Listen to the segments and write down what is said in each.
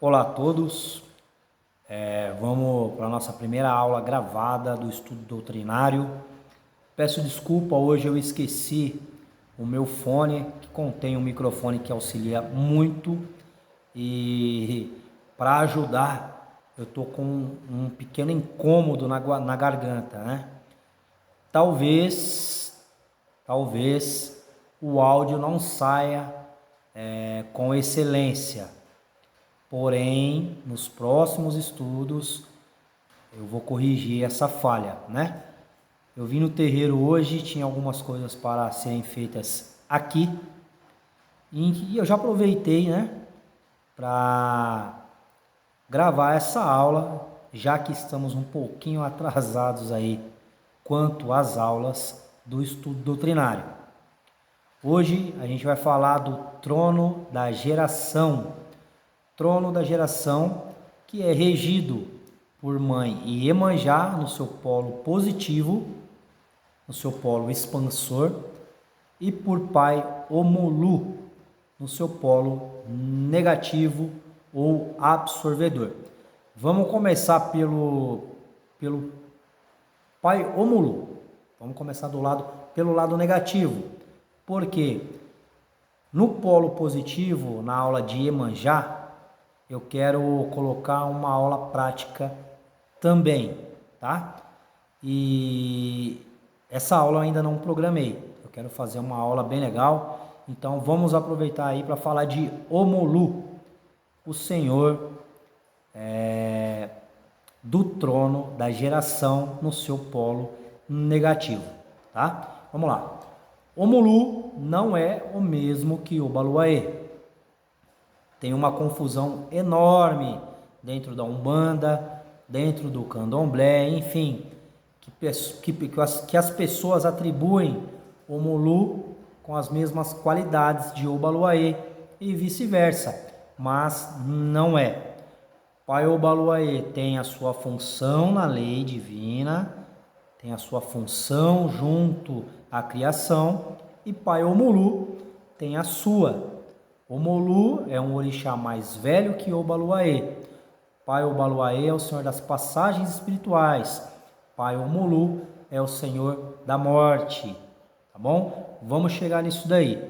Olá a todos, vamos para a nossa primeira aula gravada do estudo doutrinário. Peço desculpa, hoje eu esqueci o meu fone, que contém um microfone que auxilia muito, e para ajudar eu estou com um pequeno incômodo na garganta, né? Talvez o áudio não saia com excelência. Porém, nos próximos estudos, eu vou corrigir essa falha, né? Eu vim no terreiro hoje, tinha algumas coisas para serem feitas aqui. E eu já aproveitei, né? Para gravar essa aula, já que estamos um pouquinho atrasados aí quanto às aulas do estudo doutrinário. Hoje a gente vai falar do trono da geração. Trono da geração, que é regido por mãe Iemanjá no seu polo positivo, no seu polo expansor, e por pai Omulu no seu polo negativo ou absorvedor. Vamos começar pelo pai Omulu. Vamos começar pelo lado negativo. Porque no polo positivo, na aula de Iemanjá, eu quero colocar uma aula prática também, tá? E essa aula eu ainda não programei. Eu quero fazer uma aula bem legal. Então vamos aproveitar aí para falar de Omulu, o senhor do trono da geração no seu polo negativo, tá? Vamos lá. Omulu não é o mesmo que Obaluaê. Tem uma confusão enorme dentro da Umbanda, dentro do Candomblé, enfim, que as pessoas atribuem Omulu com as mesmas qualidades de Obaluaê e vice-versa, mas não é. Pai Obaluaê tem a sua função na lei divina, tem a sua função junto à criação, e Pai Omulu tem a sua. Omulu é um orixá mais velho que Obaluaê. Pai Obaluaê é o senhor das passagens espirituais. Pai Omulu é o senhor da morte. Tá bom? Vamos chegar nisso daí.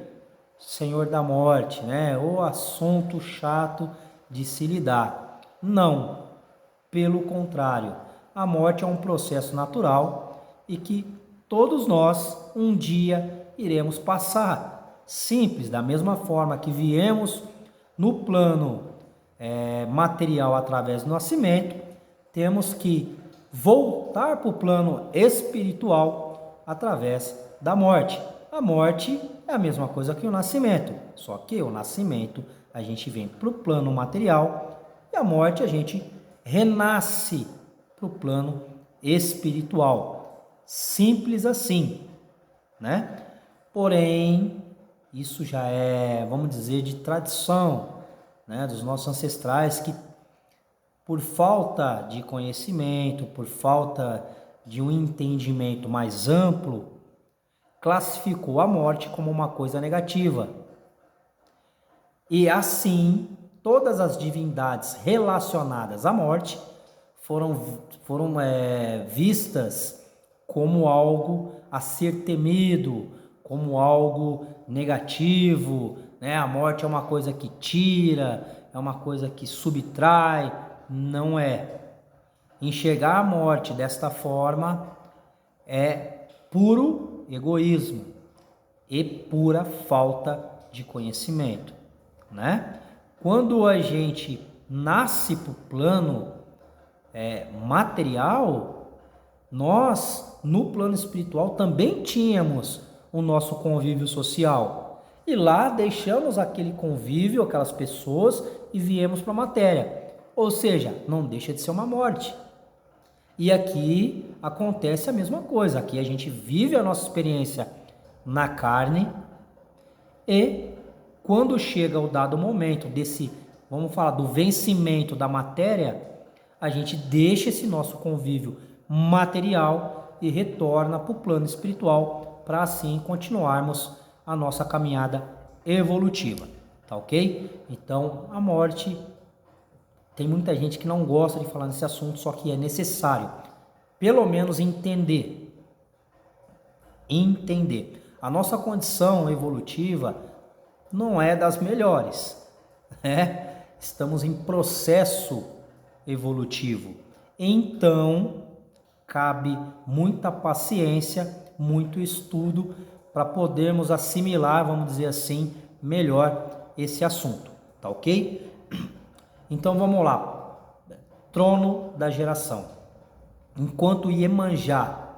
Senhor da morte, né? O assunto chato de se lidar. Não. Pelo contrário, a morte é um processo natural e que todos nós um dia iremos passar. Simples, da mesma forma que viemos no plano material através do nascimento, temos que voltar para o plano espiritual através da morte. A morte é a mesma coisa que o nascimento, só que o nascimento a gente vem para o plano material e a morte a gente renasce para o plano espiritual. Simples assim, né? Porém, isso já é, vamos dizer, de tradição, né, dos nossos ancestrais, que por falta de conhecimento, por falta de um entendimento mais amplo, classificou a morte como uma coisa negativa. E assim, todas as divindades relacionadas à morte foram vistas como algo a ser temido, como algo negativo, né? A morte é uma coisa que tira, é uma coisa que subtrai, não é. Enxergar a morte desta forma é puro egoísmo e pura falta de conhecimento, né? Quando a gente nasce para o plano material, nós, no plano espiritual, também tínhamos o nosso convívio social. E lá deixamos aquele convívio, aquelas pessoas, e viemos para a matéria. Ou seja, não deixa de ser uma morte. E aqui acontece a mesma coisa. Aqui a gente vive a nossa experiência na carne e quando chega o dado momento desse, vamos falar, do vencimento da matéria, a gente deixa esse nosso convívio material e retorna para o plano espiritual, para assim continuarmos a nossa caminhada evolutiva, tá ok? Então, a morte tem muita gente que não gosta de falar nesse assunto, só que é necessário, pelo menos entender. A nossa condição evolutiva não é das melhores, né? Estamos em processo evolutivo. Então, cabe muita paciência, muito estudo para podermos assimilar, vamos dizer assim, melhor esse assunto, tá ok? Então vamos lá. Trono da geração. Enquanto Iemanjá,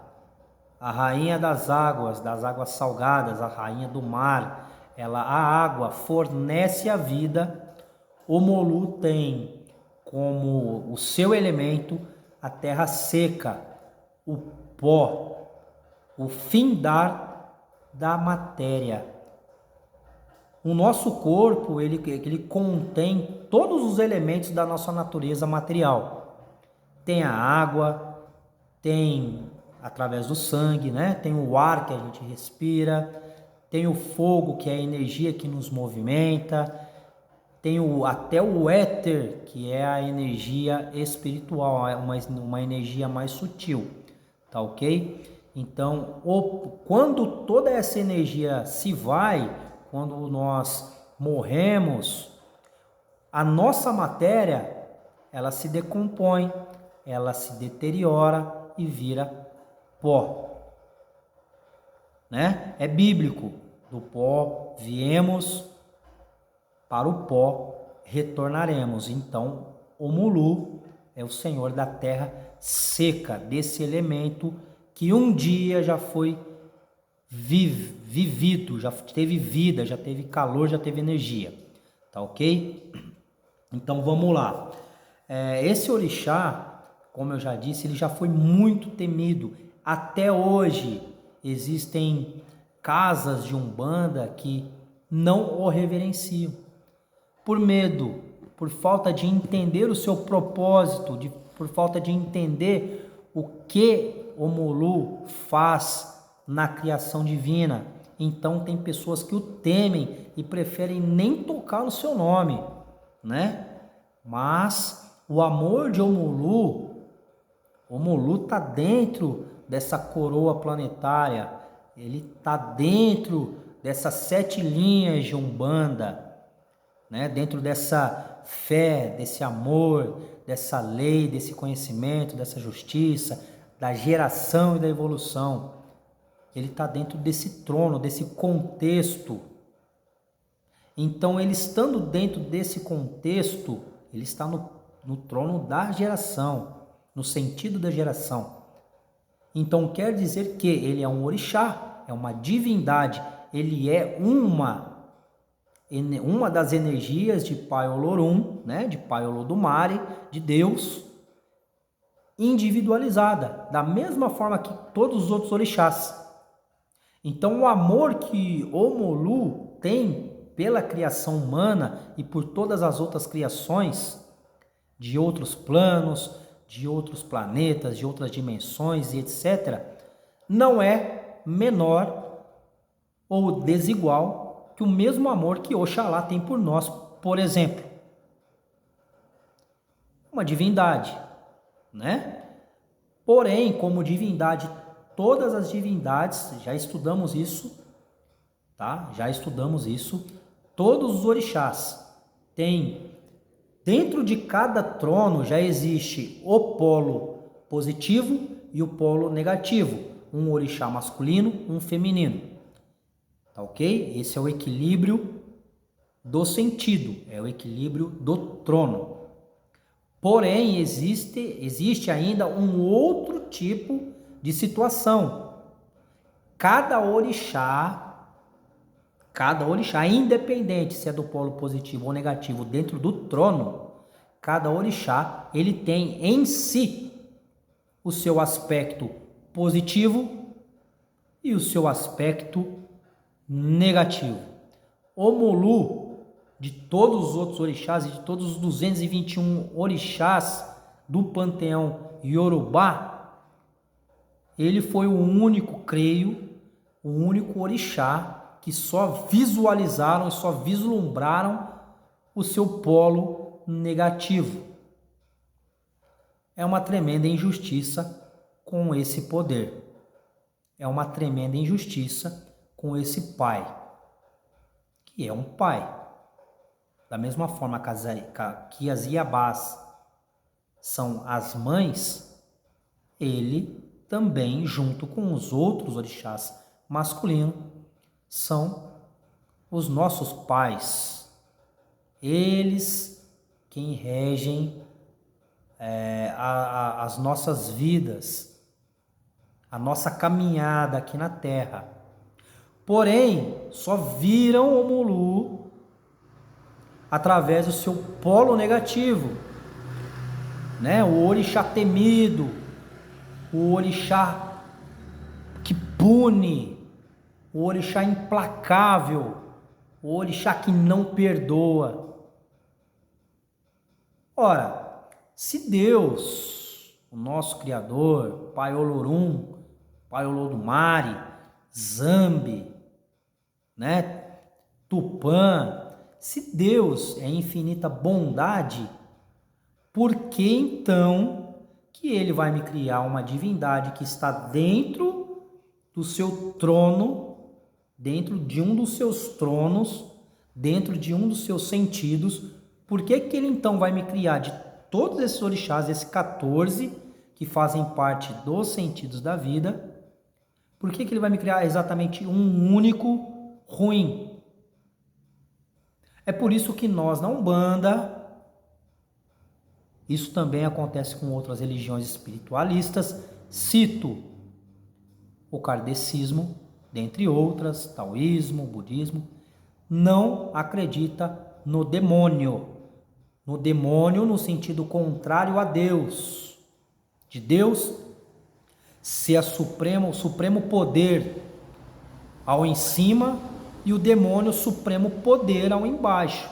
a rainha das águas salgadas, a rainha do mar, a água fornece a vida, Omolu tem como o seu elemento a terra seca, o pó, o findar da matéria. O nosso corpo, ele contém todos os elementos da nossa natureza material. Tem a água, tem através do sangue, né? Tem o ar que a gente respira, tem o fogo, que é a energia que nos movimenta, tem até o éter, que é a energia espiritual, uma energia mais sutil, tá ok? Então, quando toda essa energia se vai, quando nós morremos, a nossa matéria, ela se decompõe, ela se deteriora e vira pó, né? É bíblico, do pó viemos, para o pó retornaremos. Então, Omolu é o Senhor da terra seca, desse elemento que um dia já foi vivido, já teve vida, já teve calor, já teve energia, tá ok? Então vamos lá. Esse orixá, como eu já disse, ele já foi muito temido. Até hoje existem casas de umbanda que não o reverenciam, por medo, por falta de entender o seu propósito, por falta de entender o que Omolu faz na criação divina. Então tem pessoas que o temem e preferem nem tocar no seu nome, né? Mas o amor de Omolu está dentro dessa coroa planetária, ele está dentro dessas 7 linhas de Umbanda, né? Dentro dessa fé, desse amor, dessa lei, desse conhecimento, dessa justiça, da geração e da evolução. Ele está dentro desse trono, desse contexto. Então, ele estando dentro desse contexto, ele está no trono da geração, no sentido da geração. Então, quer dizer que ele é um orixá, é uma divindade, ele é uma das energias de Pai Olorum, né, de Pai Olodumare, de Deus, individualizada, da mesma forma que todos os outros orixás. Então, o amor que Omolu tem pela criação humana e por todas as outras criações de outros planos, de outros planetas, de outras dimensões e etc., não é menor ou desigual que o mesmo amor que Oxalá tem por nós, por exemplo. Uma divindade, né? Porém, como divindade, todas as divindades, já estudamos isso, tá? Já estudamos isso. Todos os orixás têm, dentro de cada trono já existe o polo positivo e o polo negativo, um orixá masculino, um feminino, tá ok? Esse é o equilíbrio do sentido, é o equilíbrio do trono. Porém, existe ainda um outro tipo de situação. Cada orixá, independente se é do polo positivo ou negativo, dentro do trono, cada orixá, ele tem em si o seu aspecto positivo e o seu aspecto negativo. Omolu, de todos os outros orixás e de todos os 221 orixás do panteão Yorubá, ele foi o único, creio, o único orixá que só visualizaram e só vislumbraram o seu polo negativo. é uma tremenda injustiça com esse poder. É uma tremenda injustiça com esse pai, que é um pai. Da mesma forma que as Iabás são as mães, ele também, junto com os outros orixás masculinos, são os nossos pais. Eles quem regem as nossas vidas, a nossa caminhada aqui na Terra. Porém, só viram o Mulu através do seu polo negativo, né? O orixá temido, o orixá que pune, o orixá implacável, o orixá que não perdoa. Ora, se Deus, o nosso Criador, Pai Olorum, Pai Olodumare, Zambi, né, Tupã, se Deus é infinita bondade, por que então que ele vai me criar uma divindade que está dentro do seu trono, dentro de um dos seus tronos, dentro de um dos seus sentidos? Por que que ele então vai me criar de todos esses orixás, esses 14 que fazem parte dos sentidos da vida? Por que que ele vai me criar exatamente um único ruim? É por isso que nós na Umbanda, isso também acontece com outras religiões espiritualistas, cito o kardecismo, dentre outras, taoísmo, budismo, não acredita no demônio no sentido contrário a Deus, de Deus ser o supremo poder ao em cima e o demônio o supremo poder ao embaixo.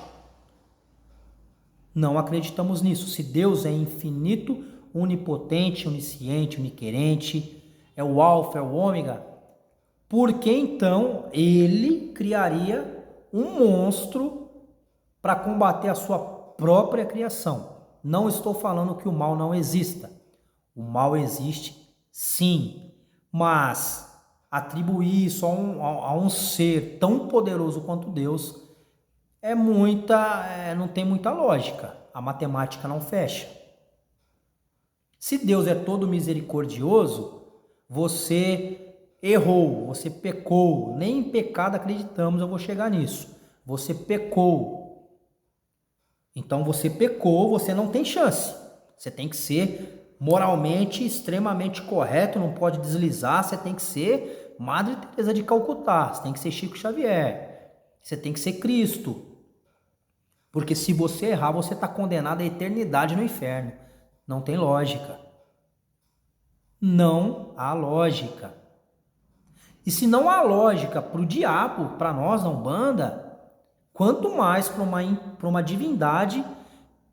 Não acreditamos nisso. Se Deus é infinito, onipotente, onisciente, oniquerente, é o alfa, é o ômega, por que então ele criaria um monstro para combater a sua própria criação? Não estou falando que o mal não exista. O mal existe sim, mas atribuir isso a um ser tão poderoso quanto Deus não tem muita lógica. A matemática não fecha. Se Deus é todo misericordioso, você errou, você pecou. Nem em pecado acreditamos, eu vou chegar nisso. Você pecou. Então você pecou, você não tem chance. Você tem que ser moralmente extremamente correto, não pode deslizar, você tem que ser Madre Teresa de Calcutá, você tem que ser Chico Xavier, você tem que ser Cristo. Porque se você errar, você está condenado à eternidade no inferno. Não tem lógica. Não há lógica. E se não há lógica para o diabo, para nós na Umbanda, quanto mais para uma divindade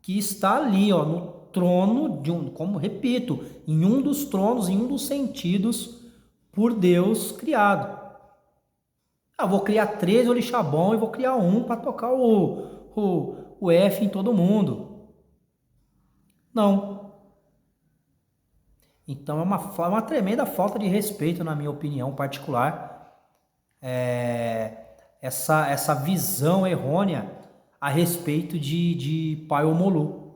que está ali, ó, no trono de como repito, em um dos tronos, em um dos sentidos por Deus criado. Vou criar 13 orixá bom e vou criar um para tocar o F em todo mundo. Não. Então é uma tremenda falta de respeito, na minha opinião particular, essa visão errônea a respeito de Pai Omolu.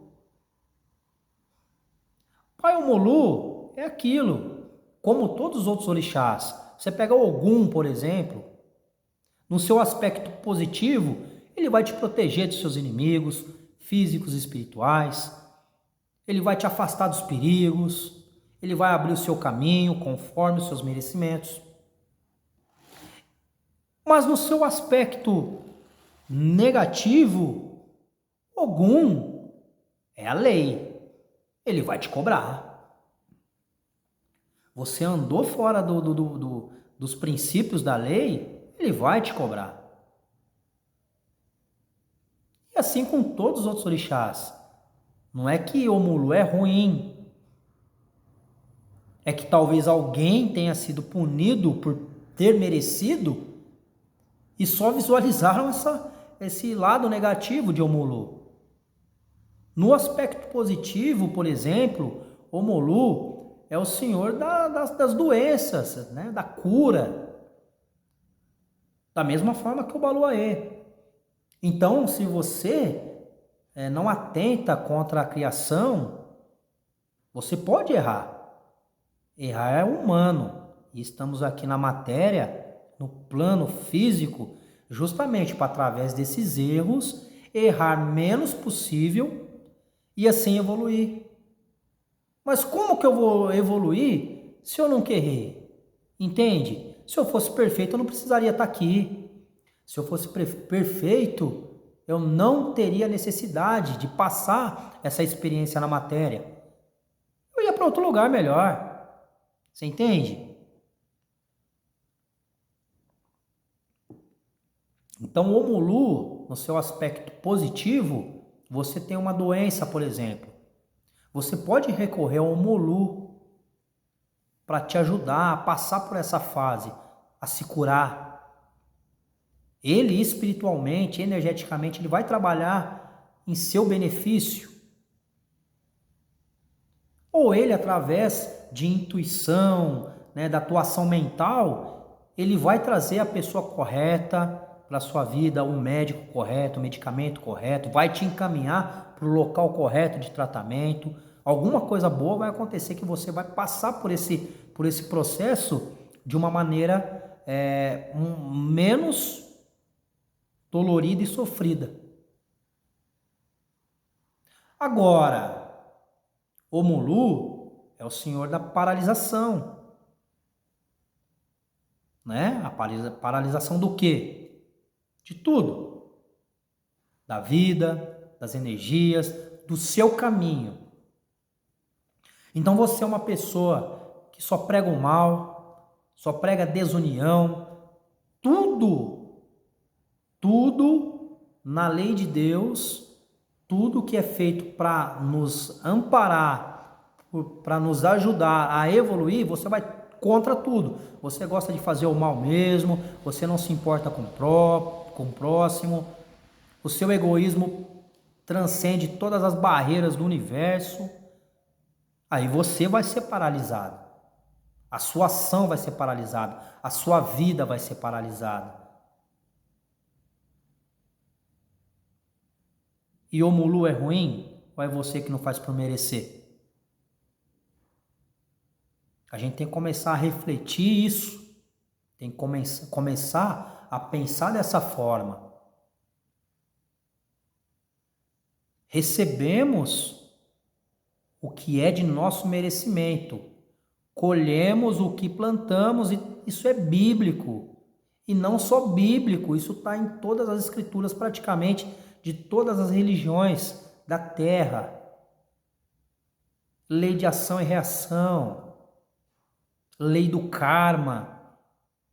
Pai Omolu é aquilo, como todos os outros orixás. Você pega o Ogum, por exemplo, no seu aspecto positivo, ele vai te proteger dos seus inimigos físicos e espirituais, ele vai te afastar dos perigos, ele vai abrir o seu caminho conforme os seus merecimentos. Mas no seu aspecto negativo, Ogum é a lei. Ele vai te cobrar. Você andou fora dos princípios da lei, ele vai te cobrar. E assim com todos os outros orixás. Não é que Omulu é ruim. É que talvez alguém tenha sido punido por ter merecido e só visualizaram esse lado negativo de Omulu. No aspecto positivo, por exemplo, Omolu é o senhor das doenças, né? Da cura. Da mesma forma que o Obaluaê. Então, se você não atenta contra a criação, você pode errar. Errar é humano. E estamos aqui na matéria, no plano físico, justamente para, através desses erros, errar menos possível e assim evoluir. Mas como que eu vou evoluir se eu nunca errei? Entende? Se eu fosse perfeito, eu não precisaria estar aqui. Se eu fosse perfeito, eu não teria necessidade de passar essa experiência na matéria. Eu ia para outro lugar melhor. Você entende? Então, o Omulu, no seu aspecto positivo, você tem uma doença, por exemplo. Você pode recorrer ao Omulu para te ajudar a passar por essa fase, a se curar. Ele espiritualmente, energeticamente, ele vai trabalhar em seu benefício. Ou ele, através de intuição, né, da atuação mental, ele vai trazer a pessoa correta para a sua vida, o médico correto, o medicamento correto, vai te encaminhar para o local correto de tratamento. Alguma coisa boa vai acontecer que você vai passar por esse processo de uma maneira menos dolorida e sofrida. Agora, Omulu é o senhor da paralisação. Né? A paralisação do quê? De tudo. Da vida, das energias, do seu caminho. Então você é uma pessoa que só prega o mal, só prega desunião, tudo na lei de Deus, tudo que é feito para nos amparar, para nos ajudar a evoluir, você vai contra tudo. Você gosta de fazer o mal mesmo, você não se importa com o próximo, o seu egoísmo transcende todas as barreiras do universo. Aí você vai ser paralisado. A sua ação vai ser paralisada, a sua vida vai ser paralisada. E Omulu é ruim? Ou é você que não faz por merecer? A gente tem que começar a refletir isso. Tem que começar a pensar dessa forma. Recebemos o que é de nosso merecimento. Colhemos o que plantamos, e isso é bíblico. E não só bíblico, isso está em todas as escrituras praticamente, de todas as religiões da terra. Lei de ação e reação, lei do karma.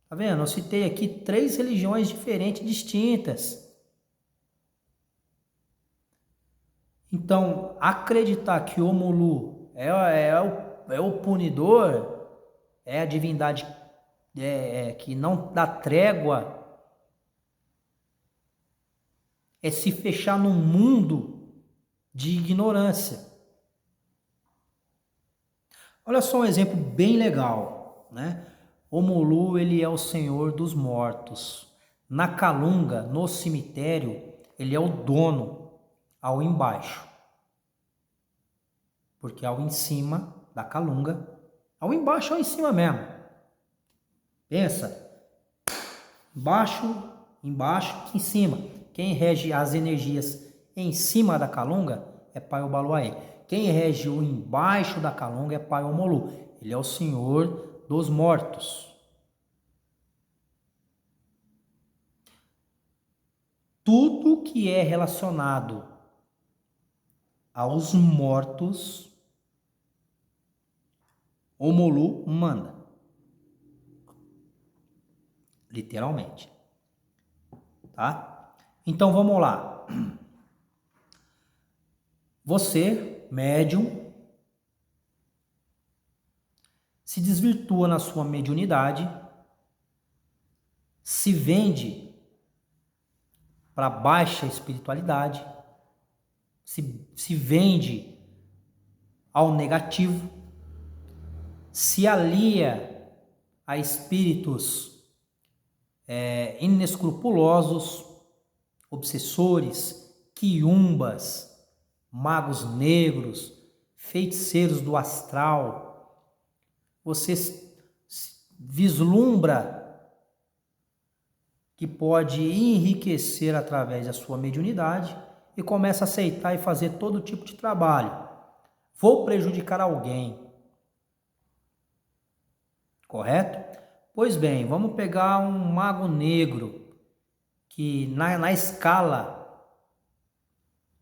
Tá vendo? Eu citei aqui 3 religiões diferentes, distintas. Então, acreditar que Omulu é o punidor, é a divindade que não dá trégua, é se fechar num mundo de ignorância. Olha só um exemplo bem legal, né? Omulu, ele é o senhor dos mortos. Na Calunga, no cemitério, ele é o dono ao embaixo. Porque ao em cima da Calunga, ao embaixo ou em cima mesmo. Pensa, embaixo, em cima. Quem rege as energias em cima da Calunga é Pai Obaluaê. Quem rege o embaixo da Calunga é Pai Omolu. Ele é o senhor dos mortos. Tudo que é relacionado aos mortos, Omolu manda. Literalmente. Tá? Então vamos lá. Você, médium, se desvirtua na sua mediunidade, se vende para baixa espiritualidade, se vende ao negativo, se alia a espíritos inescrupulosos, obsessores, quiumbas, magos negros, feiticeiros do astral. Você vislumbra que pode enriquecer através da sua mediunidade e começa a aceitar e fazer todo tipo de trabalho. Vou prejudicar alguém. Correto? Pois bem, vamos pegar um mago negro que na escala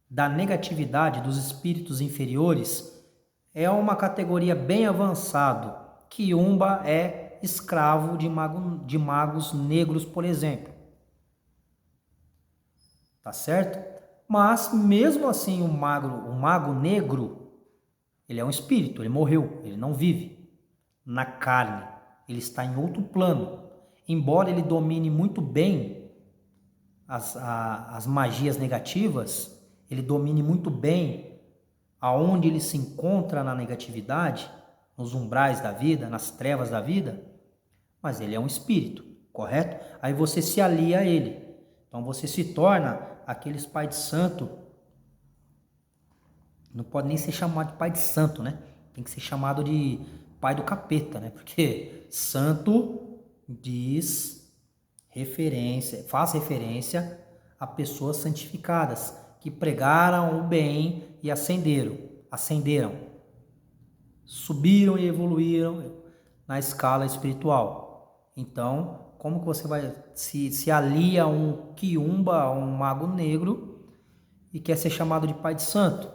da negatividade dos espíritos inferiores é uma categoria bem avançado. Quiumba é escravo de magos negros, por exemplo. Tá certo? Mas mesmo assim o mago negro, ele é um espírito, ele morreu, ele não vive na carne, ele está em outro plano. Embora ele domine muito bem as magias negativas, ele domine muito bem aonde ele se encontra na negatividade, nos umbrais da vida, nas trevas da vida, mas ele é um espírito, correto? Aí você se alia a ele. Então você se torna aqueles pai de santo. Não pode nem ser chamado de pai de santo, né? Tem que ser chamado de pai do capeta, né? Porque santo faz referência a pessoas santificadas que pregaram o bem e ascenderam, subiram e evoluíram na escala espiritual. Então, como que você vai se alia a um quiumba, a um mago negro e quer ser chamado de pai de santo?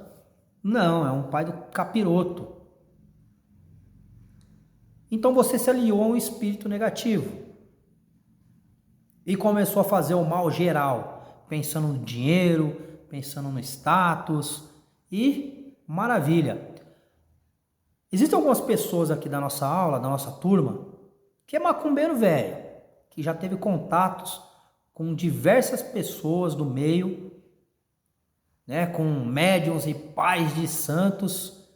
Não, é um pai do capiroto. Então você se aliou a um espírito negativo e começou a fazer o mal geral, pensando no dinheiro, pensando no status e maravilha. Existem algumas pessoas aqui da nossa aula, da nossa turma, que é macumbeiro velho, que já teve contatos com diversas pessoas do meio, né, com médiuns e pais de santos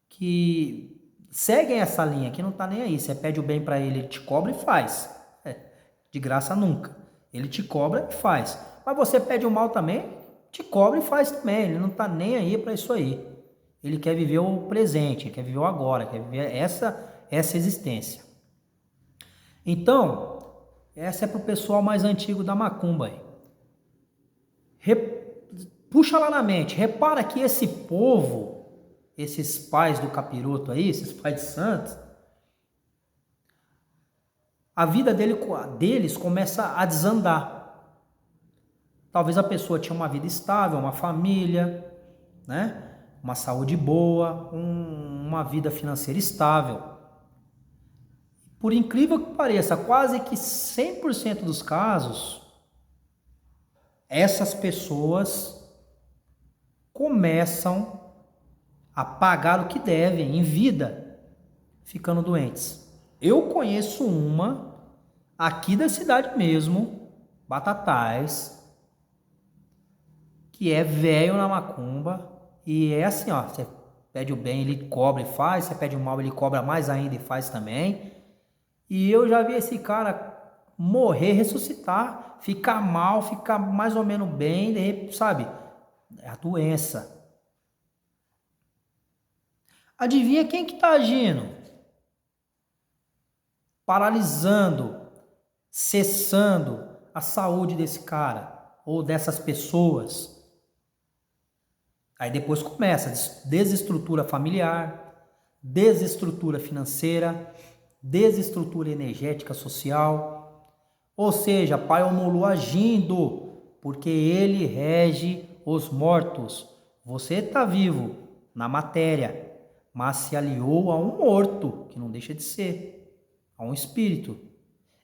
que seguem essa linha, que não tá nem aí. Você pede o bem para ele, ele te cobra e faz. De graça nunca. Ele te cobra e faz. Mas você pede o mal também, te cobra e faz também. Ele não tá nem aí para isso aí. Ele quer viver o presente, ele quer viver o agora, quer viver essa existência. Então, essa é pro pessoal mais antigo da macumba aí. Puxa lá na mente, repara que esse povo, esses pais do capiroto aí, esses pais de santos, a vida deles começa a desandar. Talvez a pessoa tinha uma vida estável, uma família, né? Uma saúde boa, uma vida financeira estável. Por incrível que pareça, quase que 100% dos casos, essas pessoas começam a pagar o que devem em vida, ficando doentes. Eu conheço uma aqui da cidade mesmo, Batatais, que é velho na macumba e é assim, ó, você pede o bem, ele cobra e faz, você pede o mal, ele cobra mais ainda e faz também. E eu já vi esse cara morrer, ressuscitar, ficar mal, ficar mais ou menos bem, de repente, sabe? É a doença. Adivinha quem que tá agindo? Paralisando, cessando a saúde desse cara ou dessas pessoas. Aí depois começa desestrutura familiar, desestrutura financeira, desestrutura energética social. Ou seja, Pai Omulu agindo, porque ele rege os mortos. Você está vivo na matéria, mas se aliou a um morto, que não deixa de ser, a um espírito.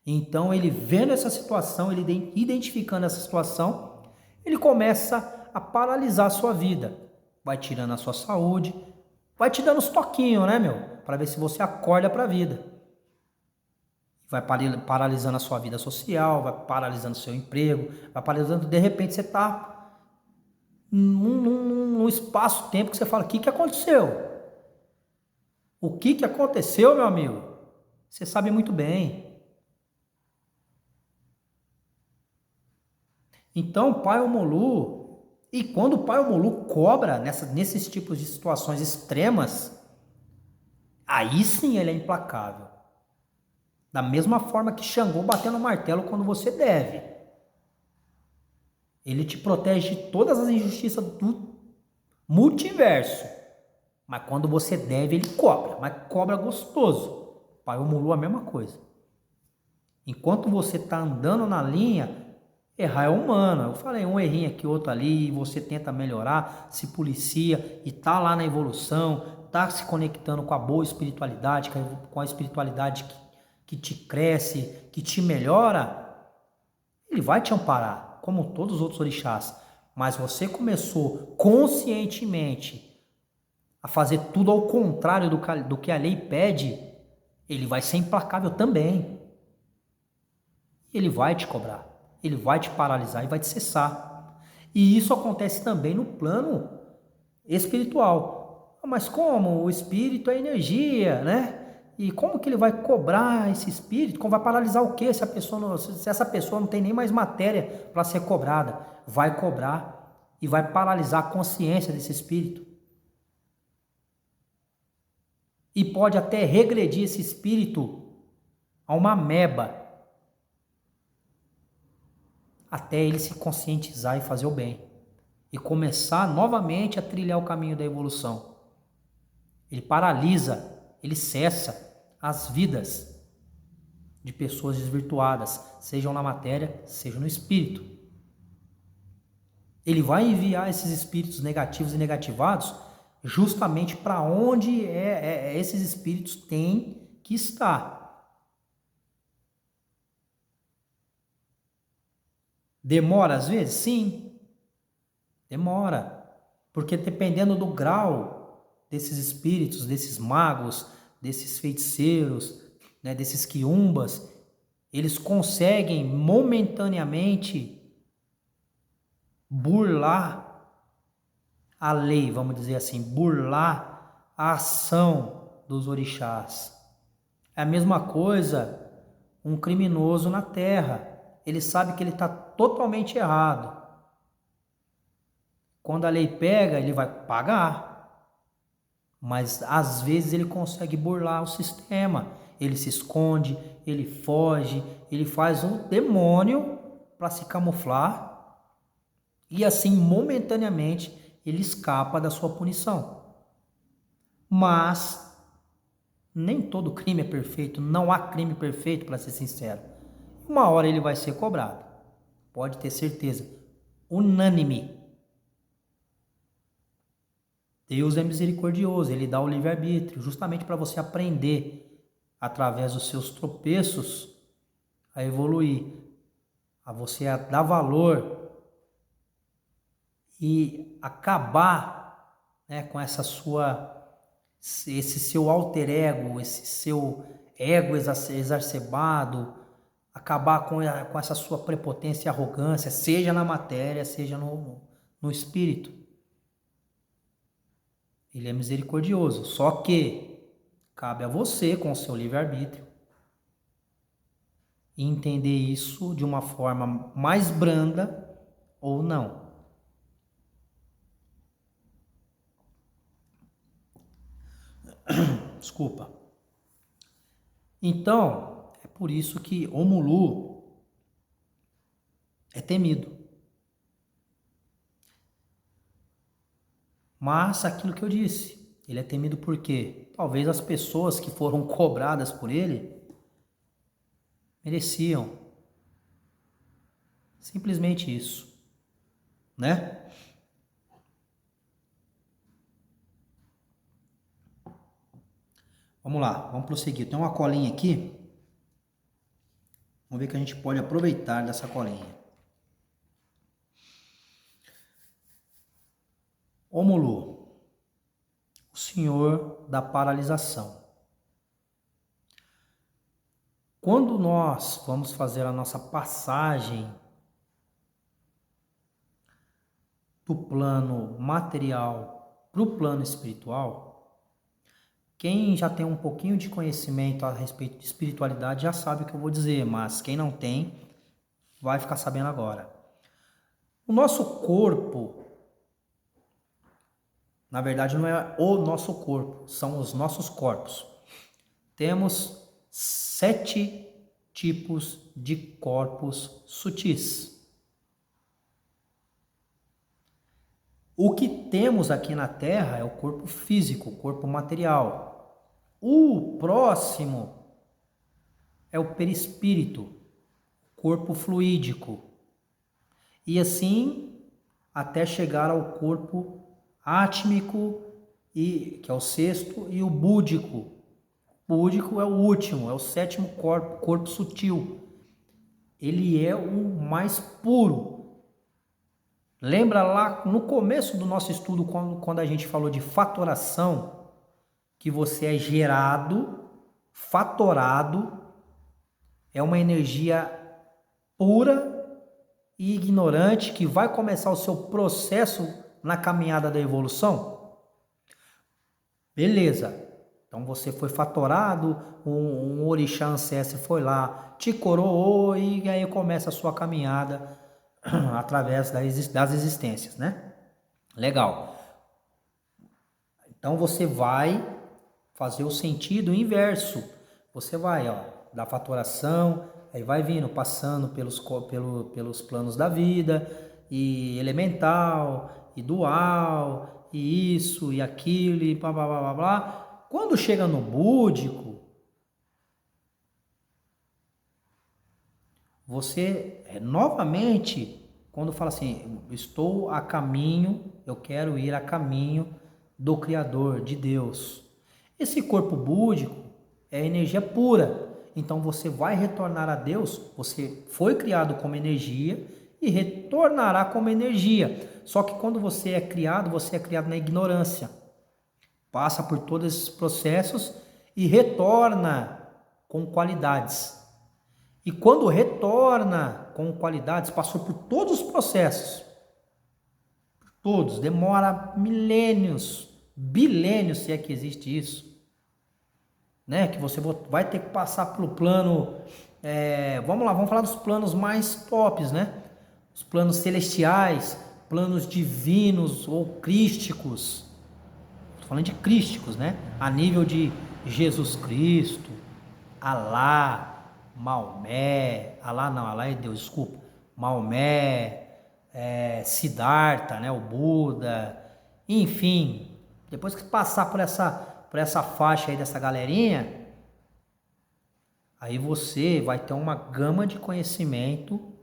Então ele vendo essa situação, ele identificando essa situação, ele começa a paralisar a sua vida. Vai tirando a sua saúde, vai te dando uns toquinhos, né, meu? Para ver se você acorda para a vida. Vai paralisando a sua vida social, vai paralisando o seu emprego, vai paralisando, de repente você está num espaço-tempo que você fala, o que aconteceu? O que aconteceu, meu amigo? Você sabe muito bem. Então, o pai Omolu, e quando o pai Omolu cobra nesses tipos de situações extremas, aí sim ele é implacável. Da mesma forma que Xangô batendo o martelo quando você deve. Ele te protege de todas as injustiças do multiverso. Mas quando você deve, ele cobra. Mas cobra gostoso. Pai Omolu a mesma coisa. Enquanto você está andando na linha, errar é humano. Eu falei, um errinho aqui, outro ali, e você tenta melhorar, se policia e tá lá na evolução, tá se conectando com a boa espiritualidade, com a espiritualidade que te cresce, que te melhora, ele vai te amparar, como todos os outros orixás. Mas você começou conscientemente a fazer tudo ao contrário do que a lei pede, ele vai ser implacável também. Ele vai te cobrar, ele vai te paralisar e vai te cessar. E isso acontece também no plano espiritual. Mas como? O espírito é energia, né? E como que ele vai cobrar esse espírito? Como vai paralisar o quê? Se essa pessoa não tem nem mais matéria para ser cobrada, vai cobrar e vai paralisar a consciência desse espírito. E pode até regredir esse espírito a uma ameba, até ele se conscientizar e fazer o bem. E começar novamente a trilhar o caminho da evolução. Ele paralisa, ele cessa as vidas de pessoas desvirtuadas, sejam na matéria, seja no espírito. Ele vai enviar esses espíritos negativos e negativados justamente para onde esses espíritos têm que estar. Demora às vezes? Sim, demora. Porque dependendo do grau desses espíritos, desses magos, desses feiticeiros, né, desses quiumbas, eles conseguem momentaneamente burlar a lei, vamos dizer assim, burlar a ação dos orixás. É a mesma coisa um criminoso na terra. Ele sabe que ele está totalmente errado. Quando a lei pega, ele vai pagar. Mas às vezes ele consegue burlar o sistema. Ele se esconde, ele foge, ele faz um demônio para se camuflar. E assim, momentaneamente, ele escapa da sua punição. Mas nem todo crime é perfeito, não há crime perfeito, para ser sincero. Uma hora ele vai ser cobrado. Pode ter certeza. Unânime. Deus é misericordioso, ele dá o livre-arbítrio, justamente para você aprender, através dos seus tropeços, a evoluir, a você dar valor e acabar, né, com esse seu alter ego, esse seu ego exacerbado, acabar com essa sua prepotência e arrogância, seja na matéria, seja no espírito. Ele é misericordioso, só que cabe a você, com o seu livre-arbítrio, entender isso de uma forma mais branda ou não. Desculpa. Então, é por isso que Omulu é temido. Mas aquilo que eu disse, ele é temido por quê? Talvez as pessoas que foram cobradas por ele mereciam. Simplesmente isso, né? Vamos lá, vamos prosseguir. Tem uma colinha aqui. Vamos ver o que a gente pode aproveitar dessa colinha. Omulu, o senhor da paralisação. Quando nós vamos fazer a nossa passagem do plano material para o plano espiritual, quem já tem um pouquinho de conhecimento a respeito de espiritualidade já sabe o que eu vou dizer, mas quem não tem vai ficar sabendo agora. O nosso corpo, na verdade não é o nosso corpo, são os nossos corpos. Temos 7 tipos de corpos sutis. O que temos aqui na Terra é o corpo físico, o corpo material. O próximo é o perispírito, corpo fluídico. E assim até chegar ao corpo átmico, que é o 6º, e o búdico. O búdico é o último, é o 7º corpo sutil. Ele é o mais puro. Lembra lá no começo do nosso estudo, quando a gente falou de fatoração, que você é gerado, fatorado, é uma energia pura e ignorante que vai começar o seu processo na caminhada da evolução? Beleza. Então você foi fatorado, um orixá ancestre foi lá, te coroou e aí começa a sua caminhada através das existências, né? Legal. Então você vai fazer o sentido inverso. Você vai, da fatoração, aí vai vindo, passando pelos planos da vida, e elemental, e dual, e isso, e aquilo, e blá, blá, blá, blá, blá. Quando chega no búdico, você novamente, quando fala assim, estou a caminho, eu quero ir a caminho do Criador, de Deus. Esse corpo búdico é energia pura. Então você vai retornar a Deus, você foi criado como energia e retornará como energia. Só que quando você é criado na ignorância. Passa por todos esses processos e retorna com qualidades. E quando retorna com qualidades, passou por todos os processos. Todos, demora milênios, bilênios, se é que existe isso. Né? Que você vai ter que passar pelo plano, vamos falar dos planos mais tops, né? Os planos celestiais, planos divinos ou crísticos. Estou falando de crísticos, né? A nível de Jesus Cristo, Alá, Maomé, Alá é Deus, desculpa, Maomé, Siddhartha, né? O Buda, enfim, depois que passar por essa faixa aí dessa galerinha, aí você vai ter uma gama de conhecimento,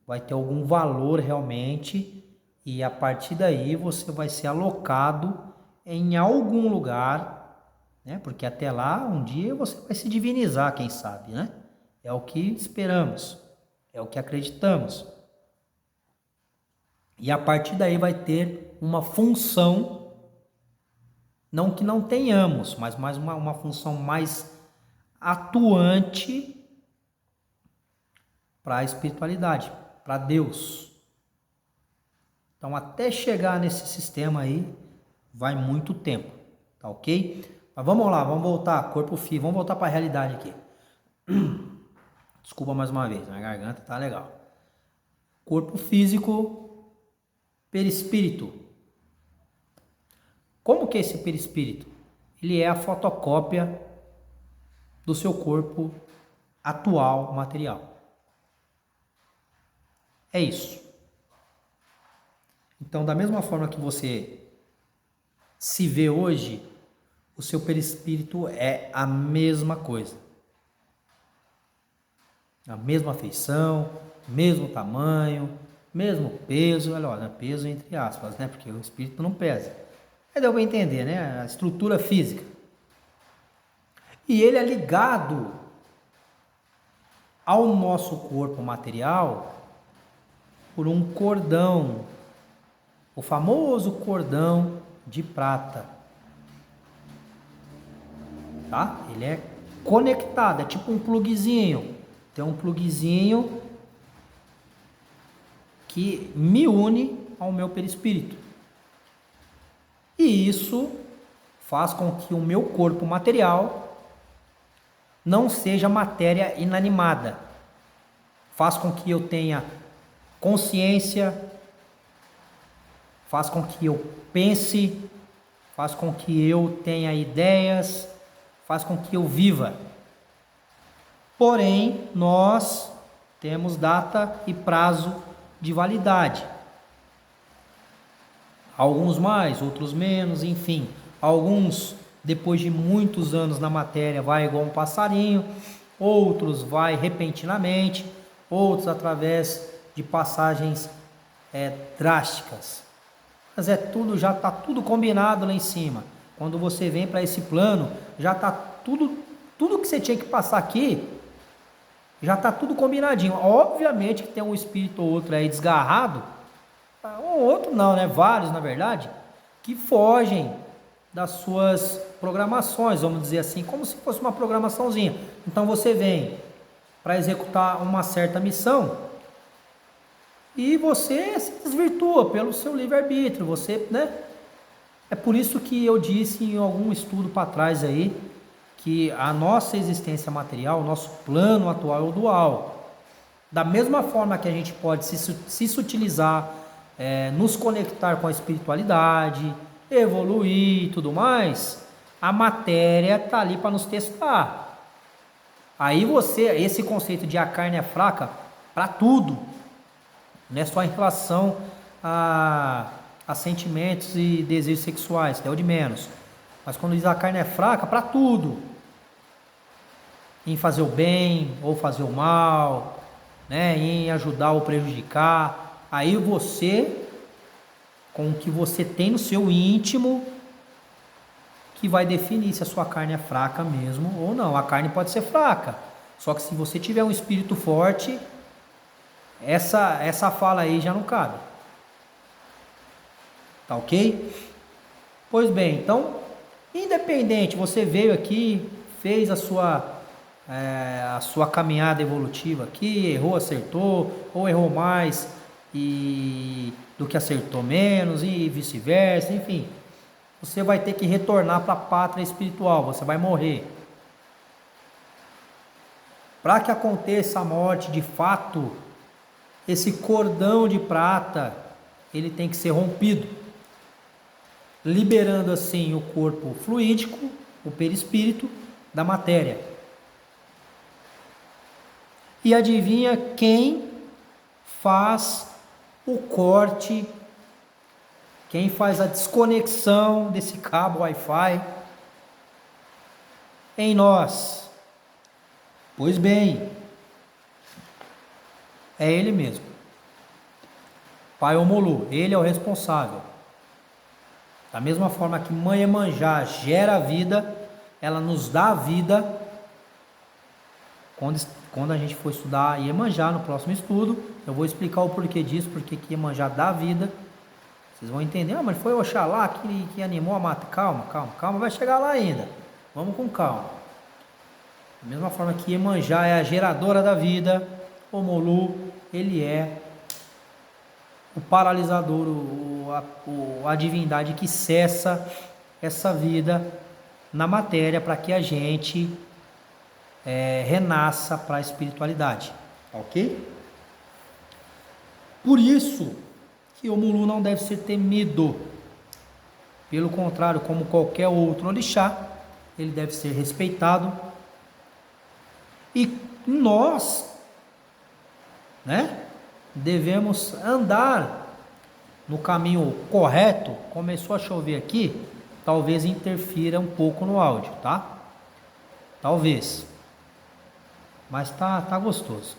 vai ter algum valor realmente, e a partir daí você vai ser alocado em algum lugar, né? Porque até lá um dia você vai se divinizar, quem sabe, né? É o que esperamos, é o que acreditamos. E a partir daí vai ter uma função, não que não tenhamos, mas mais uma função mais atuante para a espiritualidade, para Deus. Então, até chegar nesse sistema aí, vai muito tempo, tá ok? Mas vamos lá, vamos voltar, corpo físico, vamos voltar para a realidade aqui. Desculpa mais uma vez, minha garganta tá legal. Corpo físico, perispírito. Como que é esse perispírito? Ele é a fotocópia do seu corpo atual, material. É isso. Então, da mesma forma que você se vê hoje, o seu perispírito é a mesma coisa. A mesma feição, mesmo tamanho, mesmo peso, olha, peso entre aspas, né? Porque o espírito não pesa. Aí deu para entender, né? A estrutura física. E ele é ligado ao nosso corpo material por um cordão, o famoso cordão de prata, tá? Ele é conectado, é tipo um pluguezinho. Tem um pluguezinho que me une ao meu perispírito. E isso faz com que o meu corpo material não seja matéria inanimada. Faz com que eu tenha consciência, faz com que eu pense, faz com que eu tenha ideias, faz com que eu viva. Porém, nós temos data e prazo de validade. Alguns mais, outros menos, enfim. Alguns, depois de muitos anos na matéria, vai igual um passarinho, outros vai repentinamente, outros através de passagens drásticas. Mas já está tudo combinado lá em cima. Quando você vem para esse plano, já está tudo que você tinha que passar aqui, já está tudo combinadinho. Obviamente que tem um espírito ou outro aí desgarrado, um outro não, né? Vários, na verdade, que fogem das suas programações, vamos dizer assim, como se fosse uma programaçãozinha. Então você vem para executar uma certa missão e você se desvirtua pelo seu livre-arbítrio, você, né? É por isso que eu disse em algum estudo para trás aí, que a nossa existência material, o nosso plano atual é o dual. Da mesma forma que a gente pode se sutilizar, nos conectar com a espiritualidade, evoluir e tudo mais, a matéria está ali para nos testar. Aí esse conceito de a carne é fraca para tudo, não é só em relação a sentimentos e desejos sexuais, que é o de menos. Mas quando diz a carne é fraca, para tudo. Em fazer o bem ou fazer o mal, né? Em ajudar ou prejudicar. Aí você, com o que você tem no seu íntimo, que vai definir se a sua carne é fraca mesmo ou não. A carne pode ser fraca, só que se você tiver um espírito forte, essa fala aí já não cabe. Tá ok? Pois bem, então, independente, você veio aqui, fez a sua caminhada evolutiva aqui, errou, acertou, ou errou mais do que acertou menos, e vice-versa, enfim. Você vai ter que retornar para a pátria espiritual, você vai morrer. Para que aconteça a morte de fato, esse cordão de prata, ele tem que ser rompido, liberando assim o corpo fluídico, o perispírito, da matéria. E adivinha quem faz o corte, quem faz a desconexão desse cabo Wi-Fi em nós? Pois bem, é ele mesmo, Pai Omolu, ele é o responsável. Da mesma forma que Mãe Iemanjá gera a vida, ela nos dá a vida. Quando a gente for estudar Iemanjá no próximo estudo, eu vou explicar o porquê disso, porque que Iemanjá dá a vida. Vocês vão entender, mas foi Oxalá que animou a mata. Calma, vai chegar lá ainda. Vamos com calma. Da mesma forma que Iemanjá é a geradora da vida, Omolu, ele é o paralisador, a divindade que cessa essa vida na matéria para que a gente renasça para a espiritualidade, ok? Por isso que o Omolu não deve ser temido. Pelo contrário, como qualquer outro orixá, ele deve ser respeitado. E nós, né, devemos andar no caminho correto. Começou a chover aqui, talvez interfira um pouco no áudio, tá? Talvez. Mas tá gostoso.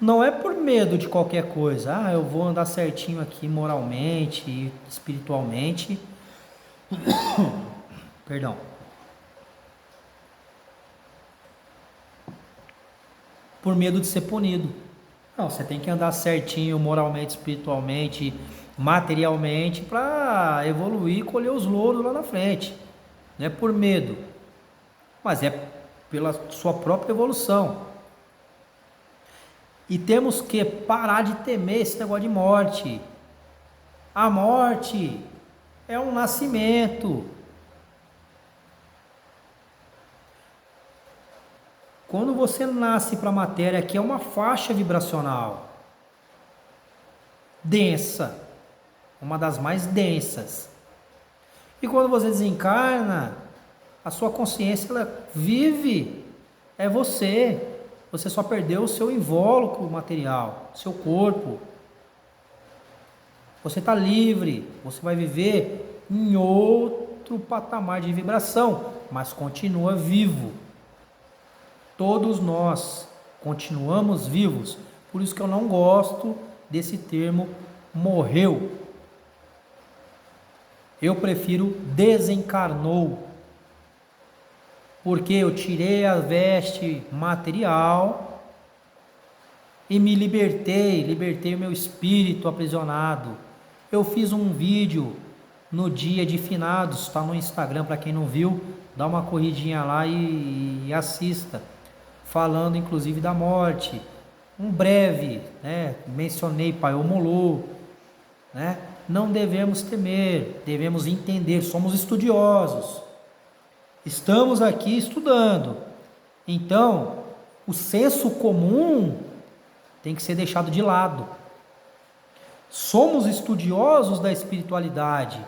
Não é por medo de qualquer coisa. Eu vou andar certinho aqui moralmente e espiritualmente. Perdão. Por medo de ser punido. Não, você tem que andar certinho moralmente, espiritualmente, materialmente para evoluir e colher os louros lá na frente. Não é por medo, mas é pela sua própria evolução. E temos que parar de temer esse negócio de morte. A morte é um nascimento. Quando você nasce para a matéria, aqui é uma faixa vibracional densa, uma das mais densas. E quando você desencarna, a sua consciência ela vive, é você. Você só perdeu o seu invólucro material, seu corpo. Você está livre, você vai viver em outro patamar de vibração, mas continua vivo. Todos nós continuamos vivos, por isso que eu não gosto desse termo morreu. Eu prefiro desencarnou, porque eu tirei a veste material e me libertei o meu espírito aprisionado. Eu fiz um vídeo no dia de finados, está no Instagram, para quem não viu, dá uma corridinha lá e assista, falando inclusive da morte, um breve, né? Mencionei Pai Omolu, né? Não devemos temer, devemos entender, somos estudiosos, estamos aqui estudando, então o senso comum tem que ser deixado de lado. Somos estudiosos da espiritualidade,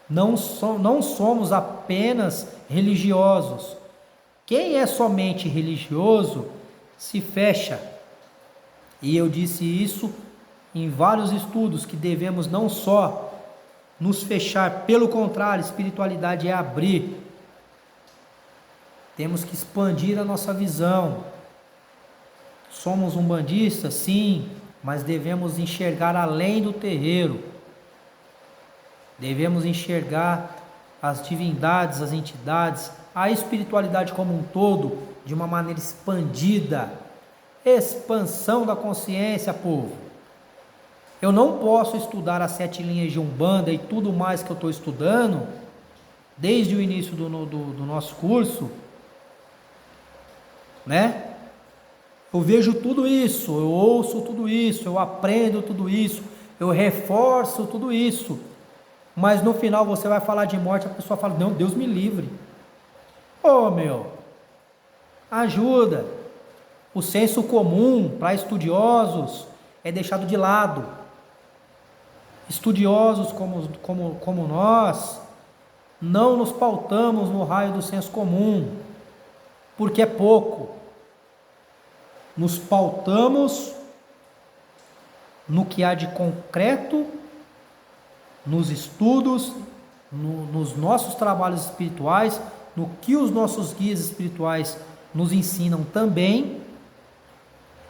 não somos apenas religiosos. Quem é somente religioso se fecha. E eu disse isso em vários estudos, que devemos não só nos fechar, pelo contrário, espiritualidade é abrir. Temos que expandir a nossa visão. Somos umbandistas, sim, mas devemos enxergar além do terreiro. Devemos enxergar as divindades, as entidades, a espiritualidade como um todo, de uma maneira expandida. Expansão da consciência, povo. Eu não posso estudar as 7 linhas de Umbanda e tudo mais que eu estou estudando, desde o início do nosso curso, né? Eu vejo tudo isso, eu ouço tudo isso, eu aprendo tudo isso, eu reforço tudo isso, mas no final você vai falar de morte, a pessoa fala, não, Deus me livre. Ô meu, ajuda. O senso comum para estudiosos é deixado de lado. Estudiosos como nós, não nos pautamos no raio do senso comum, porque é pouco. Nos pautamos no que há de concreto, nos estudos, nos nossos trabalhos espirituais, no que os nossos guias espirituais nos ensinam também,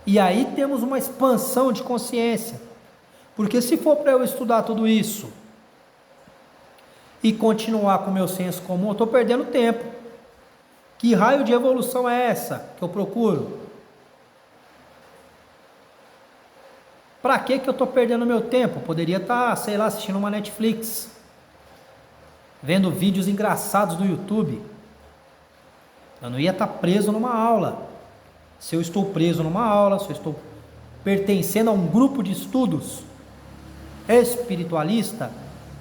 e aí temos uma expansão de consciência, porque se for para eu estudar tudo isso e continuar com o meu senso comum, eu estou perdendo tempo. Que raio de evolução é essa que eu procuro? Para que eu estou perdendo meu tempo? Poderia estar, sei lá, assistindo uma Netflix, vendo vídeos engraçados do YouTube. Eu não ia estar preso numa aula. Se eu estou preso numa aula, se eu estou pertencendo a um grupo de estudos espiritualista,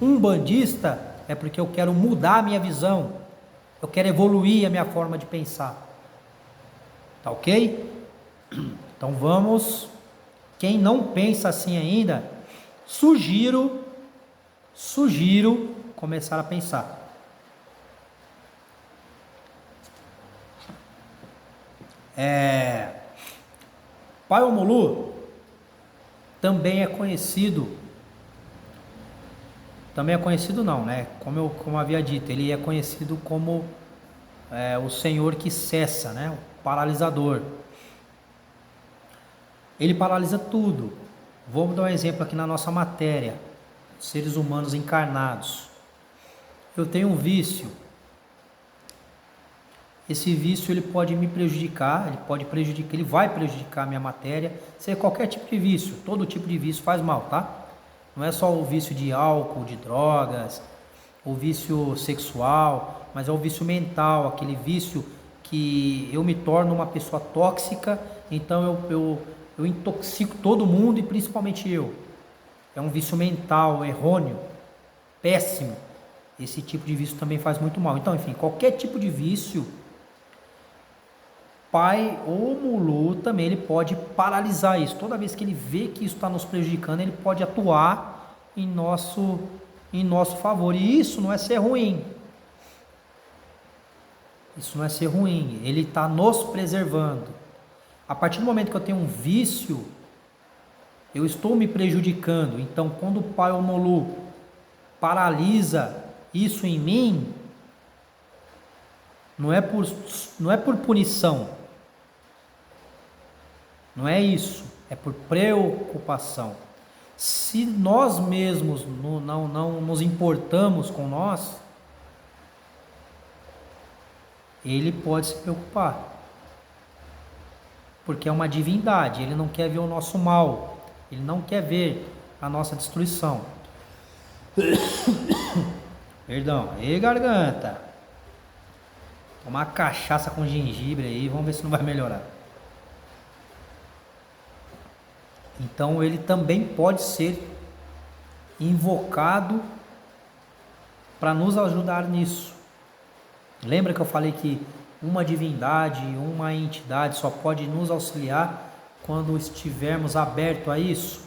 umbandista, é porque eu quero mudar a minha visão, eu quero evoluir a minha forma de pensar. Tá ok? Então vamos. Quem não pensa assim ainda, sugiro começar a pensar. Pai Omolu também é conhecido não, né? Como eu havia dito, ele é conhecido como o Senhor que cessa, né? O paralisador. Ele paralisa tudo. Vamos dar um exemplo aqui na nossa matéria, seres humanos encarnados. Eu tenho um vício. Esse vício ele pode me prejudicar, ele vai prejudicar a minha matéria, seja qualquer tipo de vício, todo tipo de vício faz mal, tá? Não é só o vício de álcool, de drogas, o vício sexual, mas é o vício mental, aquele vício que eu me torno uma pessoa tóxica, então eu intoxico todo mundo e principalmente eu. é um vício mental, errôneo, péssimo. Esse tipo de vício também faz muito mal. Então, enfim, qualquer tipo de vício, pai ou mulu também ele pode paralisar isso. Toda vez que ele vê que isso está nos prejudicando, ele pode atuar em nosso favor. E isso não é ser ruim. Isso não é ser ruim. Ele está nos preservando. A partir do momento que eu tenho um vício, eu estou me prejudicando. Então, quando o pai ou mulu paralisa isso em mim, não é por punição. Não é isso. É por preocupação. Se nós mesmos não nos importamos com nós, ele pode se preocupar. Porque é uma divindade. Ele não quer ver o nosso mal. Ele não quer ver a nossa destruição. Perdão. Ei, garganta. Tomar cachaça com gengibre aí. Vamos ver se não vai melhorar. Então ele também pode ser invocado para nos ajudar nisso. Lembra que eu falei que uma divindade, uma entidade só pode nos auxiliar quando estivermos abertos a isso?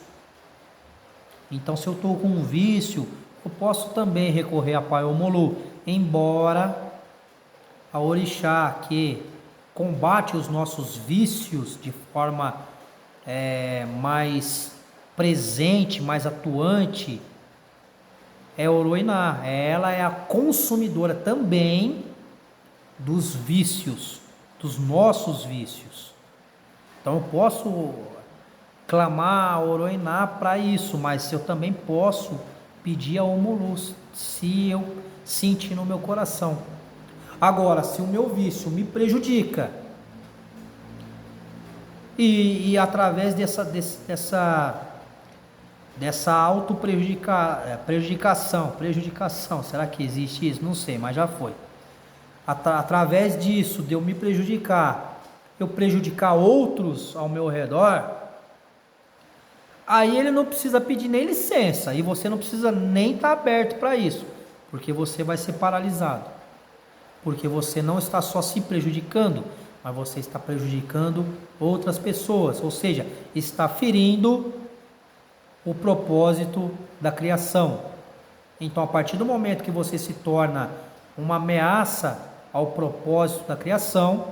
Então, se eu estou com um vício, eu posso também recorrer a pai ou mulu, embora a orixá que combate os nossos vícios de forma mais presente, mais atuante, é Oroiná. Ela é a consumidora também dos vícios, dos nossos vícios. Então eu posso clamar a Oroiná para isso, mas eu também posso pedir a Omulu, se eu sentir no meu coração. Agora, se o meu vício me prejudica e através dessa prejudicação, será que existe isso? Não sei, mas já foi. Através disso, de eu me prejudicar, eu prejudicar outros ao meu redor, aí ele não precisa pedir nem licença, e você não precisa nem estar aberto para isso, porque você vai ser paralisado, porque você não está só se prejudicando, mas você está prejudicando outras pessoas, ou seja, está ferindo o propósito da criação. Então, a partir do momento que você se torna uma ameaça ao propósito da criação,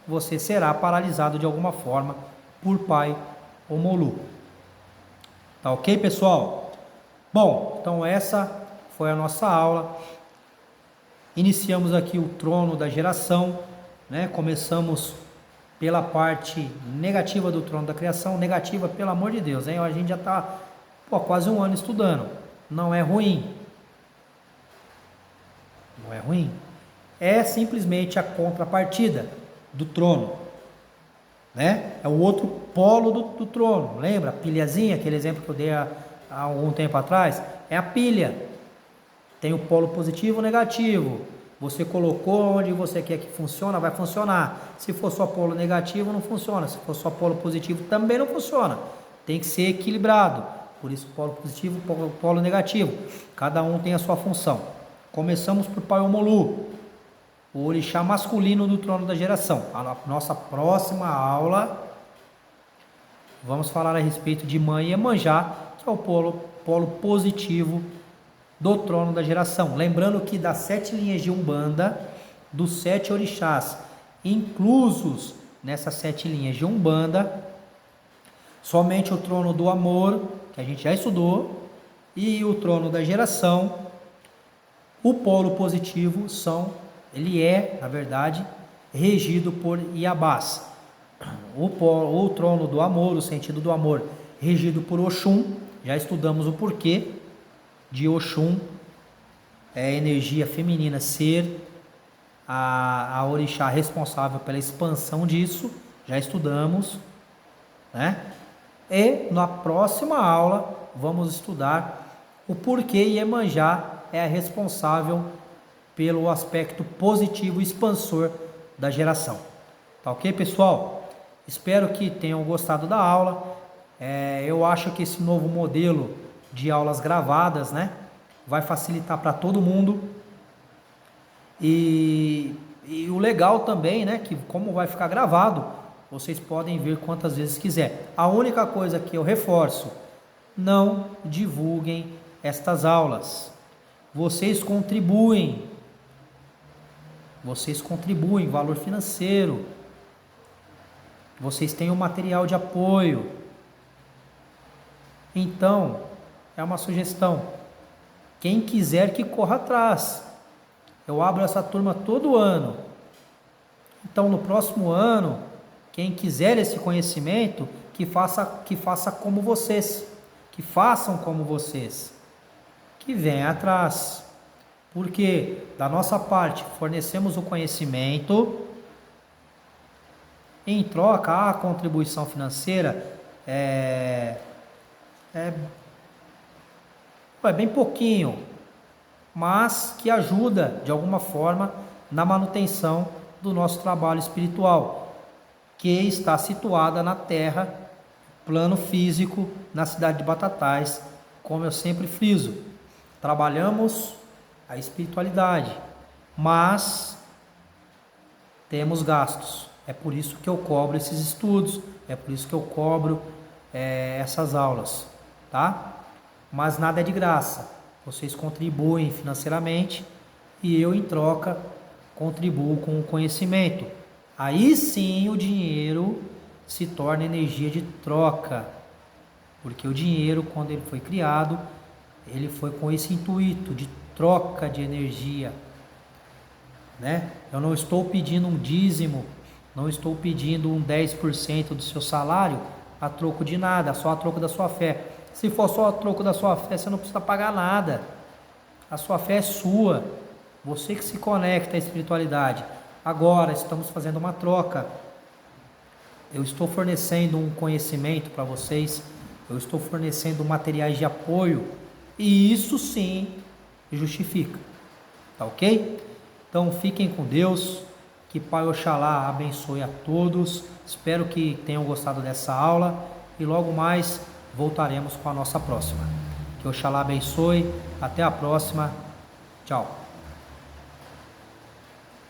você será paralisado de alguma forma por pai ou molu. Tá ok, pessoal? Bom, então essa foi a nossa aula. Iniciamos aqui o trono da geração, né? Começamos pela parte negativa do trono da criação. Negativa, pelo amor de Deus, hein? A gente já está quase um ano estudando. Não é ruim. Não é ruim. É simplesmente a contrapartida do trono, né? É o outro polo do trono. Lembra a pilhazinha, aquele exemplo que eu dei há algum tempo atrás? É a pilha. Tem o polo positivo e negativo. Você colocou onde você quer que funcione, vai funcionar. Se for só polo negativo, não funciona. Se for só polo positivo, também não funciona. Tem que ser equilibrado. Por isso, polo positivo, polo negativo. Cada um tem a sua função. Começamos por Pai Omolu, o orixá masculino do trono da geração. A nossa próxima aula, vamos falar a respeito de Mãe Iemanjá, que é o polo positivo do trono da geração. Lembrando que das 7 linhas de Umbanda, dos 7 orixás inclusos nessas 7 linhas de Umbanda, somente o trono do amor, que a gente já estudou, e o trono da geração, o polo positivo ele é, na verdade, regido por Iabás. O trono do amor, o sentido do amor, regido por Oxum. Já estudamos o porquê de Oxum, energia feminina, ser a orixá responsável pela expansão disso. Já estudamos, né? E na próxima aula vamos estudar o porquê Iemanjá é a responsável pelo aspecto positivo expansor da geração. Tá ok, pessoal? Espero que tenham gostado da aula. Eu acho que esse novo modelo de aulas gravadas, né? Vai facilitar para todo mundo. E o legal também, né, que como vai ficar gravado, vocês podem ver quantas vezes quiser. A única coisa que eu reforço, não divulguem estas aulas. Vocês contribuem valor financeiro. Vocês têm o material de apoio. Então, é uma sugestão. Quem quiser que corra atrás. Eu abro essa turma todo ano. Então, no próximo ano, quem quiser esse conhecimento, que faça como vocês. Que façam como vocês. Que venha atrás. Porque, da nossa parte, fornecemos o conhecimento. Em troca, a contribuição financeira é bem pouquinho, mas que ajuda de alguma forma na manutenção do nosso trabalho espiritual, que está situada na Terra, plano físico, na cidade de Batatais, como eu sempre friso. Trabalhamos a espiritualidade, mas temos gastos. É por isso que eu cobro esses estudos, é por isso que eu cobro essas aulas, tá? Mas nada é de graça. Vocês contribuem financeiramente e eu, em troca, contribuo com o conhecimento. Aí sim o dinheiro se torna energia de troca, porque o dinheiro, quando ele foi criado, ele foi com esse intuito de troca de energia, né? Eu não estou pedindo um dízimo, não estou pedindo um 10% do seu salário a troco de nada, só a troco da sua fé. Se for só a troco da sua fé, você não precisa pagar nada. A sua fé é sua. Você que se conecta à espiritualidade. Agora estamos fazendo uma troca. Eu estou fornecendo um conhecimento para vocês. Eu estou fornecendo materiais de apoio. E isso sim justifica. Tá ok? Então fiquem com Deus. Que Pai Oxalá abençoe a todos. Espero que tenham gostado dessa aula. E logo mais voltaremos com a nossa próxima. Que Oxalá abençoe. Até a próxima. Tchau.